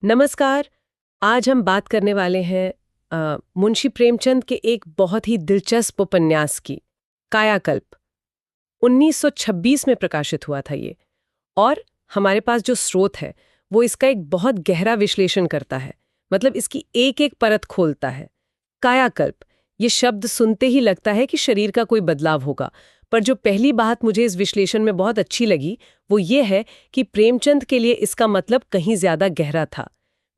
नमस्कार। आज हम बात करने वाले हैं मुंशी प्रेमचंद के एक बहुत ही दिलचस्प उपन्यास की, कायाकल्प। 1926 में प्रकाशित हुआ था ये। और हमारे पास जो स्रोत है वो इसका एक बहुत गहरा विश्लेषण करता है, मतलब इसकी एक एक परत खोलता है। कायाकल्प, ये शब्द सुनते ही लगता है कि शरीर का कोई बदलाव होगा, पर जो पहली बात मुझे इस विश्लेषण में बहुत अच्छी लगी वो ये है कि प्रेमचंद के लिए इसका मतलब कहीं ज्यादा गहरा था।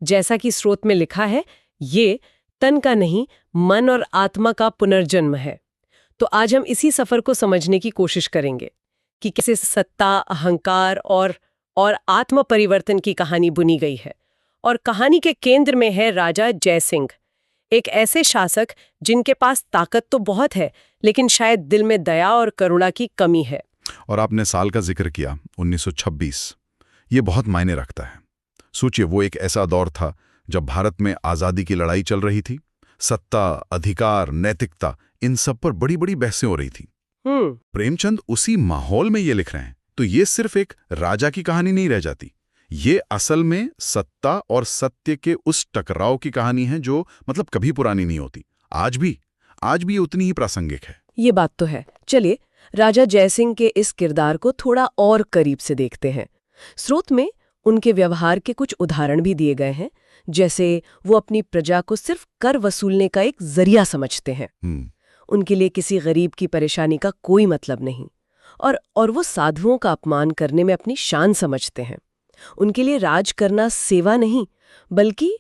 जैसा कि स्रोत में लिखा है, ये तन का नहीं, मन और आत्मा का पुनर्जन्म है। तो आज हम इसी सफर को समझने की कोशिश करेंगे कि कैसे सत्ता, अहंकार और आत्म परिवर्तन की कहानी बुनी गई है। और कहानी के केंद्र में है राजा जयसिंह, एक ऐसे शासक जिनके पास ताकत तो बहुत है, लेकिन शायद दिल में दया और करुणा की कमी है। और आपने साल का जिक्र किया, 1926। ये बहुत मायने रखता है। सोचिए, वो एक ऐसा दौर था जब भारत में आज़ादी की लड़ाई चल रही थी। सत्ता, अधिकार, नैतिकता, इन सब पर बड़ी बड़ी बहसें हो रही थी। प्रेमचंद उसी माहौल में ये लिख रहे हैं, तो ये सिर्फ एक राजा की कहानी नहीं रह जाती। ये असल में सत्ता और सत्य के उस टकराव की कहानी है जो मतलब कभी पुरानी नहीं होती। आज भी उतनी ही प्रासंगिक है। ये बात तो है। चलिए राजा जयसिंह के इस किरदार को थोड़ा और करीब से देखते हैं। स्रोत में उनके व्यवहार के कुछ उदाहरण भी दिए गए हैं, जैसे वो अपनी प्रजा को सिर्फ कर वसूलने का एक जरिया समझते हैं। उनके लिए किसी गरीब की परेशानी का कोई मतलब नहीं, और वो साधुओं का अपमान करने में अपनी शान समझते हैं। उनके लिए राज करना सेवा नहीं, बल्कि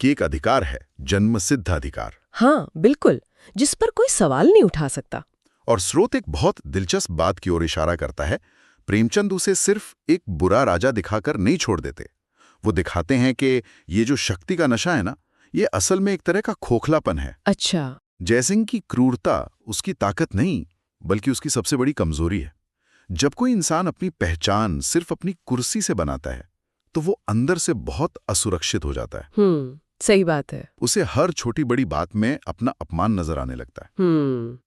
एक अधिकार है, जन्मसिद्ध अधिकार। हाँ बिल्कुल, जिस पर कोई सवाल नहीं उठा सकता। और स्रोत एक बहुत दिलचस्प बात की ओर इशारा करता है। प्रेमचंद उसे सिर्फ एक बुरा राजा दिखाकर नहीं छोड़ देते। वो दिखाते हैं कि ये जो शक्ति का नशा है ना, ये असल में एक तरह का खोखलापन है। अच्छा। जयसिंह की क्रूरता उसकी ताकत नहीं, बल्कि उसकी सबसे बड़ी कमजोरी है। जब कोई इंसान अपनी पहचान सिर्फ अपनी कुर्सी से बनाता है, तो वो अंदर से बहुत असुरक्षित हो जाता है। सही बात है। उसे हर छोटी बड़ी बात में अपना अपमान नजर आने लगता है।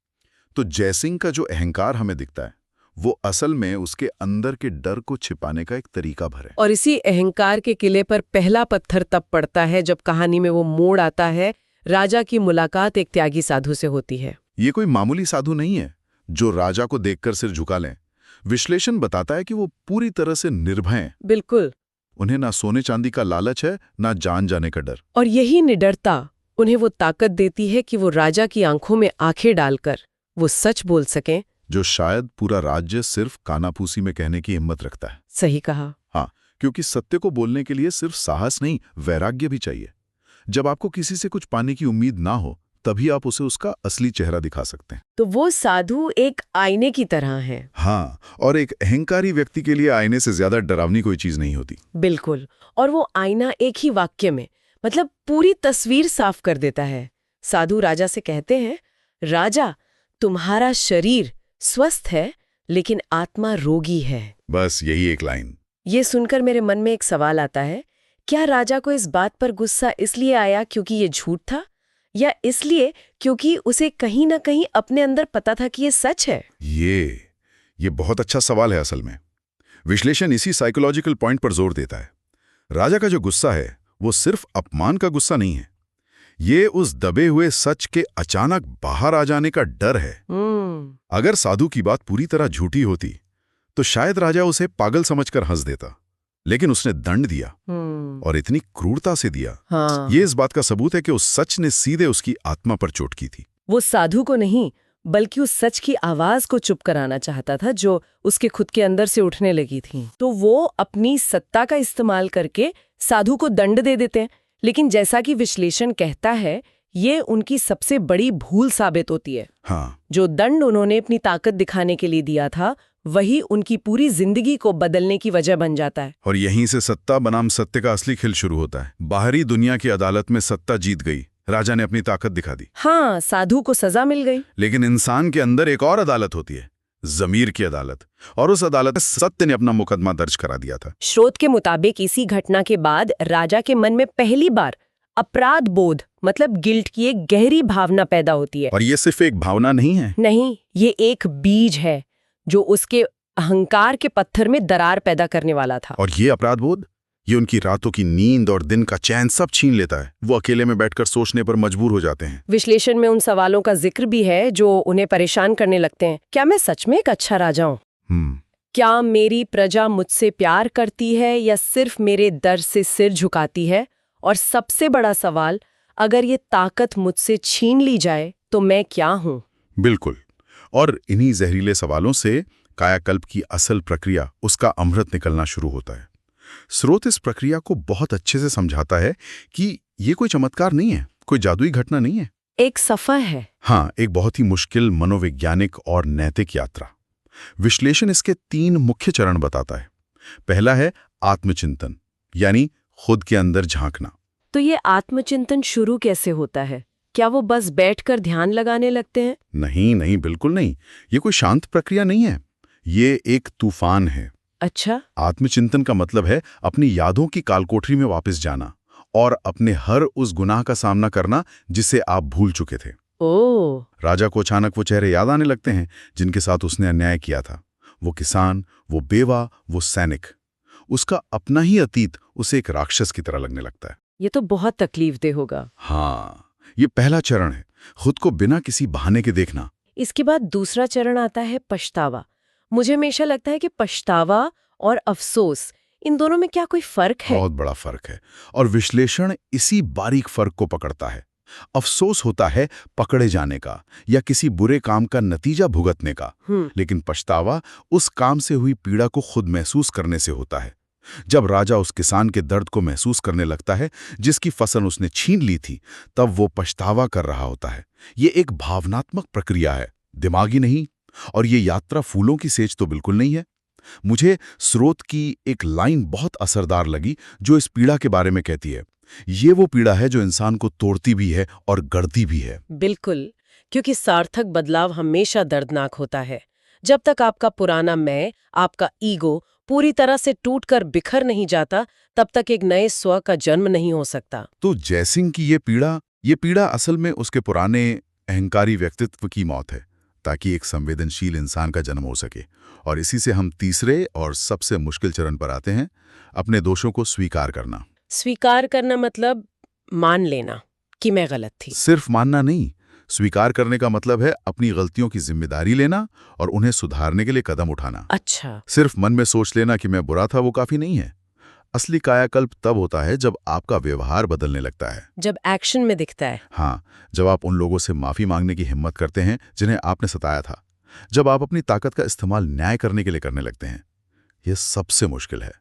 तो जयसिंह का जो अहंकार हमें दिखता है, वो असल में उसके अंदर के डर को छिपाने का एक तरीका भर है। और इसी अहंकार के किले पर पहला पत्थर तब पड़ता है जब कहानी में वो मोड़ आता है। राजा की मुलाकात एक त्यागी साधु से होती है। ये कोई मामूली साधु नहीं है जो राजा को देखकर सिर झुका लें। विश्लेषण बताता है कि वो पूरी तरह से निर्भय हैं। बिल्कुल। उन्हें ना सोने चांदी का लालच है, ना जान जाने का डर। और यही निडरता उन्हें वो ताकत देती है कि वो राजा की आंखों में आंखें डालकर वो सच बोल सकें, जो शायद पूरा राज्य सिर्फ कानाफूसी में कहने की हिम्मत रखता है। सही कहा। हाँ, क्योंकि सत्य को बोलने के लिए सिर्फ साहस नहीं, वैराग्य भी चाहिए। जब आपको किसी से कुछ पाने की उम्मीद ना हो, तभी आप उसे उसका असली चेहरा दिखा सकते हैं। तो वो साधु एक आईने की तरह है। हाँ, और एक अहंकारी व्यक्ति के लिए आईने से ज्यादा डरावनी कोई चीज नहीं होती। बिल्कुल। और वो आईना एक ही वाक्य में मतलब पूरी तस्वीर साफ कर देता है। साधु राजा से कहते हैं, राजा, तुम्हारा शरीर स्वस्थ है लेकिन आत्मा रोगी है। बस यही एक लाइन। ये सुनकर मेरे मन में एक सवाल आता है, क्या राजा को इस बात पर गुस्सा इसलिए आया क्योंकि ये झूठ था, या इसलिए क्योंकि उसे कहीं ना कहीं अपने अंदर पता था कि ये सच है? ये बहुत अच्छा सवाल है। असल में विश्लेषण इसी साइकोलॉजिकल पॉइंट पर जोर देता है। राजा का जो गुस्सा है वो सिर्फ अपमान का गुस्सा नहीं है, ये उस दबे हुए सच के अचानक बाहर आ जाने का डर है। अगर साधु की बात पूरी तरह झूठी होती तो शायद राजा उसे पागल समझकर हंस देता, लेकिन उसने दंड दिया और इतनी क्रूरता से दिया। हाँ। ये इस बात का सबूत है कि उस सच ने सीधे उसकी आत्मा पर चोट की थी। वो साधु को नहीं, बल्कि उस सच की आवाज को चुप कराना चाहता था जो उसके खुद के अंदर से उठने लगी थी। तो वो अपनी सत्ता का इस्तेमाल करके साधु को दंड दे देते हैं, लेकिन जैसा कि विश्लेषण कहता है, ये उनकी सबसे बड़ी भूल साबित होती है। हाँ। जो दंड उन्होंने अपनी ताकत दिखाने के लिए दिया था, वही उनकी पूरी जिंदगी को बदलने की वजह बन जाता है। और यहीं से सत्ता बनाम सत्य का असली खेल शुरू होता है। बाहरी दुनिया की अदालत में सत्ता जीत गई, राजा ने अपनी ताकत दिखा दी। हाँ, साधु को सजा मिल गई। लेकिन इंसान के अंदर एक और अदालत होती है, ज़मीर की अदालत, और उस अदालत में सत्य ने अपना मुकदमा दर्ज करा दिया था। स्रोत के मुताबिक इसी घटना के बाद राजा के मन में पहली बार अपराध बोध मतलब गिल्ट की एक गहरी भावना पैदा होती है। और ये सिर्फ एक भावना नहीं है। नहीं, ये एक बीज है जो उसके अहंकार के पत्थर में दरार पैदा करने वाला था। और ये अपराध बोध, ये उनकी रातों की नींद और दिन का चैन सब छीन लेता है। वो अकेले में बैठकर सोचने पर मजबूर हो जाते हैं। विश्लेषण में उन सवालों का जिक्र भी है जो उन्हें परेशान करने लगते हैं। क्या मैं सच में एक अच्छा राजा हूँ? क्या मेरी प्रजा मुझसे प्यार करती है या सिर्फ मेरे डर से सिर झुकाती है? और सबसे बड़ा सवाल, अगर ये ताकत मुझसे छीन ली जाए तो मैं क्या हूँ? बिल्कुल। और इन्हीं जहरीले सवालों से कायाकल्प की असल प्रक्रिया, उसका अमृत निकलना शुरू होता है। स्रोत इस प्रक्रिया को बहुत अच्छे से समझाता है कि ये कोई चमत्कार नहीं है, कोई जादुई घटना नहीं है। एक सफर है। हाँ, एक बहुत ही मुश्किल मनोवैज्ञानिक और नैतिक यात्रा। विश्लेषण इसके 3 मुख्य चरण बताता है। पहला है आत्मचिंतन, यानी खुद के अंदर झांकना। तो ये आत्मचिंतन शुरू कैसे होता है? क्या वो बस बैठकर ध्यान लगाने लगते हैं? नहीं नहीं, बिल्कुल नहीं। ये कोई शांत प्रक्रिया नहीं है, ये एक तूफान है। अच्छा। आत्मचिंतन का मतलब है अपनी यादों की कालकोठरी में वापस जाना और अपने हर उस गुनाह का सामना करना जिसे आप भूल चुके थे। ओह। राजा को अचानक वो चेहरे याद आने लगते हैं जिनके साथ उसने अन्याय किया था। वो किसान, वो बेवा, वो सैनिक। उसका अपना ही अतीत उसे एक राक्षस की तरह लगने लगता है। ये तो बहुत तकलीफदेह होगा। हाँ, ये पहला चरण है, खुद को बिना किसी बहाने के देखना। इसके बाद दूसरा चरण आता है पछतावा। मुझे हमेशा लगता है कि पछतावा और अफसोस, इन दोनों में क्या कोई फर्क है? बहुत बड़ा फर्क है, और विश्लेषण इसी बारीक फर्क को पकड़ता है। अफसोस होता है पकड़े जाने का या किसी बुरे काम का नतीजा भुगतने का, लेकिन पछतावा उस काम से हुई पीड़ा को खुद महसूस करने से होता है। जब राजा उस किसान के दर्द को महसूस करने लगता है जिसकी फसल उसने छीन ली थी, तब वो पछतावा कर रहा होता है। ये एक भावनात्मक प्रक्रिया है, दिमागी नहीं। और ये यात्रा फूलों की सेज तो बिल्कुल नहीं है। मुझे स्रोत की एक लाइन बहुत असरदार लगी जो इस पीड़ा के बारे में कहती है, ये वो पीड़ा है जो इंसान को तोड़ती भी है और गढ़ती भी है। बिल्कुल, क्योंकि सार्थक बदलाव हमेशा दर्दनाक होता है। जब तक आपका पुराना मैं, आपका ईगो पूरी तरह से टूटकर बिखर नहीं जाता, तब तक एक नए स्व का जन्म नहीं हो सकता। तो जयसिंह की ये पीड़ा असल में उसके पुराने अहंकारी व्यक्तित्व की मौत है, ताकि एक संवेदनशील इंसान का जन्म हो सके। और इसी से हम तीसरे और सबसे मुश्किल चरण पर आते हैं, अपने दोषों को स्वीकार करना। स्वीकार करना मतलब मान लेना कि मैं गलत थी। सिर्फ मानना नहीं, स्वीकार करने का मतलब है अपनी गलतियों की जिम्मेदारी लेना और उन्हें सुधारने के लिए कदम उठाना। अच्छा। सिर्फ मन में सोच लेना कि मैं बुरा था, वो काफी नहीं है। असली कायाकल्प तब होता है जब आपका व्यवहार बदलने लगता है, जब एक्शन में दिखता है। हाँ, जब आप उन लोगों से माफी मांगने की हिम्मत करते हैं जिन्हें आपने सताया था, जब आप अपनी ताकत का इस्तेमाल न्याय करने के लिए करने लगते हैं। यह सबसे मुश्किल है,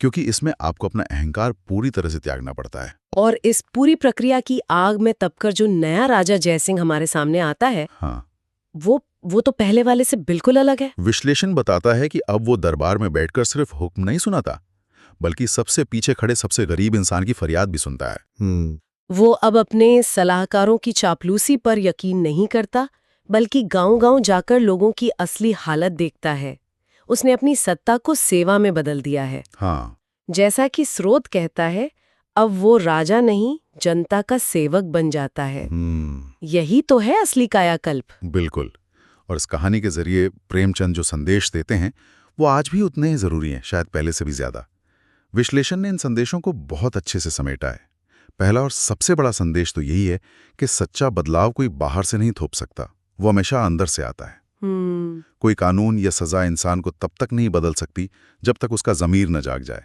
क्योंकि इसमें आपको अपना अहंकार पूरी तरह से त्यागना पड़ता है। और इस पूरी प्रक्रिया की आग में तपकर जो नया राजा जयसिंह हमारे सामने आता है, हाँ, वो तो पहले वाले से बिल्कुल अलग है। विश्लेषण बताता है कि अब वो दरबार में बैठकर सिर्फ हुक्म नहीं सुनाता, बल्कि सबसे पीछे खड़े सबसे गरीब इंसान की फरियाद भी सुनता है। वो अब अपने सलाहकारों की चापलूसी पर यकीन नहीं करता, बल्कि गांव-गांव जाकर लोगों की असली हालत देखता है। उसने अपनी सत्ता को सेवा में बदल दिया है। हाँ, जैसा कि स्रोत कहता है, अब वो राजा नहीं, जनता का सेवक बन जाता है। यही तो है असली कायाकल्प। बिल्कुल। और इस कहानी के जरिए प्रेमचंद जो संदेश देते हैं, वो आज भी उतने ही जरूरी हैं, शायद पहले से भी ज्यादा। विश्लेषण ने इन संदेशों को बहुत अच्छे से समेटा है। पहला और सबसे बड़ा संदेश तो यही है कि सच्चा बदलाव कोई बाहर से नहीं थोप सकता, वो हमेशा अंदर से आता है। कोई कानून या सजा इंसान को तब तक नहीं बदल सकती जब तक उसका ज़मीर न जाग जाए।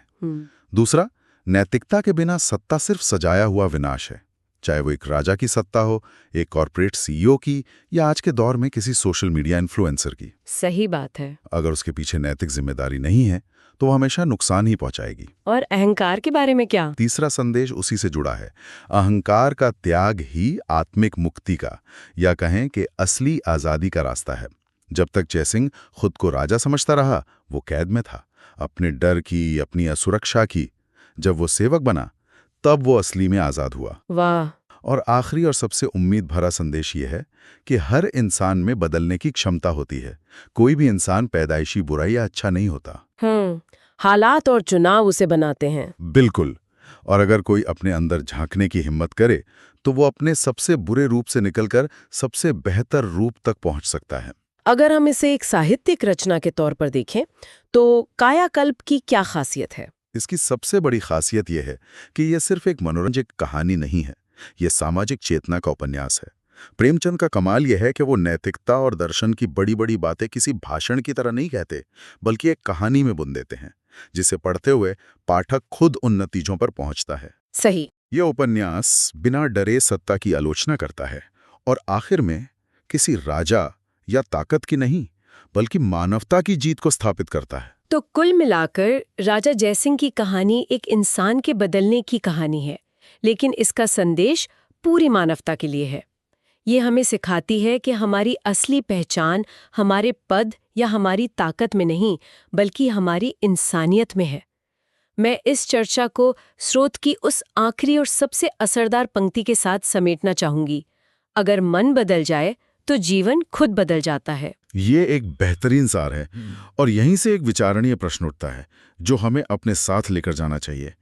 दूसरा, नैतिकता के बिना सत्ता सिर्फ सजाया हुआ विनाश है, चाहे वो एक राजा की सत्ता हो, एक कॉर्पोरेट सीईओ की, या आज के दौर में किसी सोशल मीडिया इन्फ्लुएंसर की। सही बात है। अगर उसके पीछे नैतिक जिम्मेदारी नहीं है तो वो हमेशा नुकसान ही पहुंचाएगी। और अहंकार के बारे में क्या? तीसरा संदेश उसी से जुड़ा है। अहंकार का त्याग ही आत्मिक मुक्ति का, या कहें कि असली आजादी का रास्ता है। जब तक जयसिंह खुद को राजा समझता रहा, वो कैद में था, अपने डर की, अपनी असुरक्षा की। जब वो सेवक बना, तब वो असली में आजाद हुआ। वाह। और आखिरी और सबसे उम्मीद भरा संदेश ये है कि हर इंसान में बदलने की क्षमता होती है। कोई भी इंसान पैदाइशी बुरा या अच्छा नहीं होता। हालात और चुनाव उसे बनाते हैं। बिल्कुल। और अगर कोई अपने अंदर झांकने की हिम्मत करे, तो वो अपने सबसे बुरे रूप से निकलकर सबसे बेहतर रूप तक पहुंच सकता है। अगर हम इसे एक साहित्यिक रचना के तौर पर देखें, तो कायाकल्प की क्या खासियत है? इसकी सबसे बड़ी खासियत यह है कि यह सिर्फ एक मनोरंजक कहानी नहीं है, यह सामाजिक चेतना का उपन्यास है। प्रेमचंद का कमाल यह है कि वो नैतिकता और दर्शन की बड़ी बड़ी बातें किसी भाषण की तरह नहीं कहते, बल्कि एक कहानी में बुन देते हैं, जिसे पढ़ते हुए पाठक खुद उन नतीजों पर पहुंचता है। सही। यह उपन्यास बिना डरे सत्ता की आलोचना करता है और आखिर में किसी राजा या ताकत की नहीं, बल्कि मानवता की जीत को स्थापित करता है। तो कुल मिलाकर राजा जयसिंह की कहानी एक इंसान के बदलने की कहानी है, लेकिन इसका संदेश पूरी मानवता के लिए है। ये हमें सिखाती है कि हमारी असली पहचान हमारे पद या हमारी ताकत में नहीं, बल्कि हमारी इंसानियत में है। मैं इस चर्चा को स्रोत की उस आखिरी और सबसे असरदार पंक्ति के साथ समेटना चाहूंगी। अगर मन बदल जाए तो जीवन खुद बदल जाता है। ये एक बेहतरीन सार है और यहीं से एक विचारणीय प्रश्न उठता है जो हमें अपने साथ लेकर जाना चाहिए।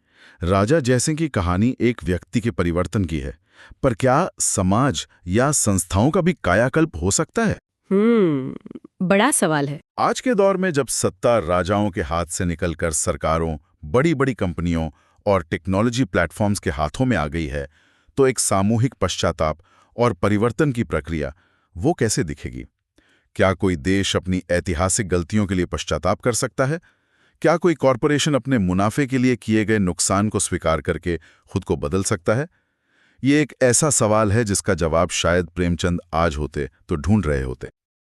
राजा जयसिंह की कहानी एक व्यक्ति के परिवर्तन की है, पर क्या समाज या संस्थाओं का भी कायाकल्प हो सकता है? बड़ा सवाल है। आज के दौर में जब सत्ता राजाओं के हाथ से निकलकर सरकारों, बड़ी बड़ी कंपनियों और टेक्नोलॉजी प्लेटफॉर्म्स के हाथों में आ गई है, तो एक सामूहिक पश्चाताप और परिवर्तन की प्रक्रिया वो कैसे दिखेगी? क्या कोई देश अपनी ऐतिहासिक गलतियों के लिए पश्चाताप कर सकता है? क्या कोई कॉरपोरेशन अपने मुनाफे के लिए किए गए नुकसान को स्वीकार करके खुद को बदल सकता है? ये एक ऐसा सवाल है जिसका जवाब शायद प्रेमचंद आज होते तो ढूंढ रहे होते।